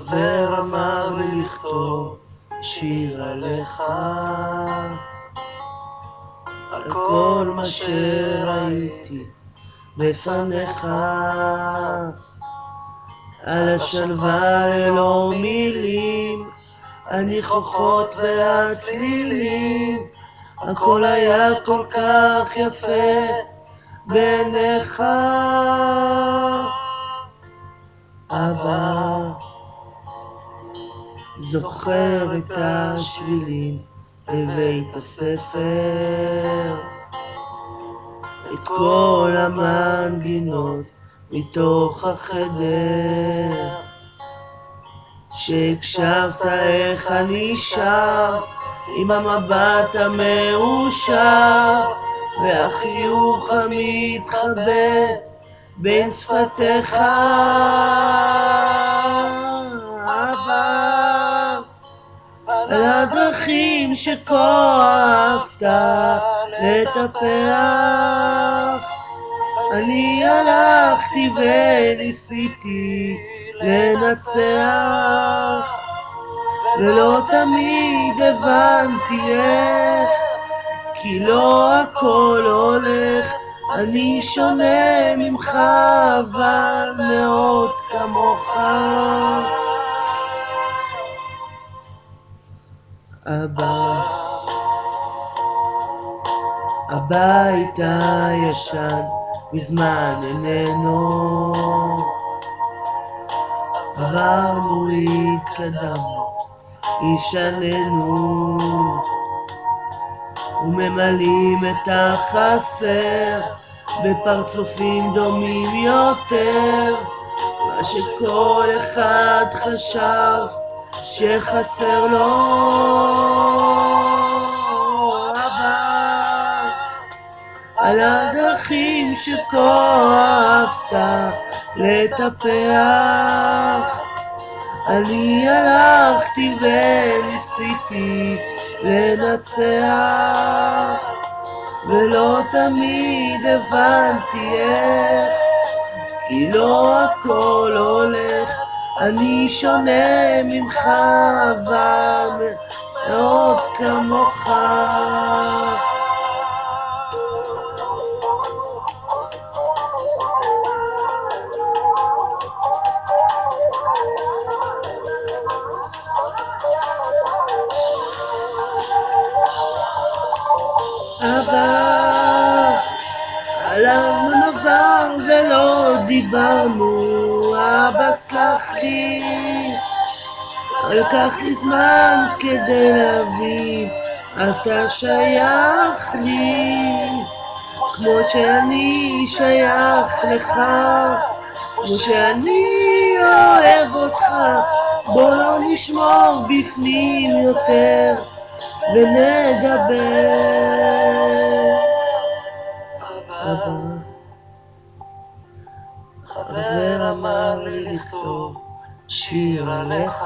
חבר אמר לי לכתוב שיר עליך, על כל מה שראיתי בפניך, על השלווה ללא מילים, הניחוחות והצלילים, הכל היה כל כך יפה בעיניך. אבא, זוכר את השבילים בבית הספר, את כל המנגינות מתוך החדר, שהקשבת איך אני שר עם המבט המאושר והחיוך המתחבא בין שפתיך. אבא, על הדרכים שכה אהבת לטפח, אני הלכתי וניסיתי לנצח, ולא תמיד הבנתי איך, כי לא הכל הולך, אני שונה ממך אבל מאוד כמוך. אבא, הבית הישן מזמן איננו, עברנו, התקדמנו, השתננו, וממלאים את החסר בפרצופים דומים יותר, מה שכל אחד חשב שחסר לו. אבא, על הדרכים שכה אהבת לטפח, אני הלכתי וניסיתי לנצח, ולא תמיד הבנתי איך, כי לא הכל הולך, אני שונה ממך אבל מאוד כמוך. אבא, על המעבר ולא דיברנו, אבא סלח לי, לקח לי זמן כדי להבין, אתה שייך לי, כמו שאני שייך לך, כמו שאני אוהב אותך, בוא לא נשמור בפנים יותר ונדבר. אבא, חבר אמר לי לכתוב שיר עליך.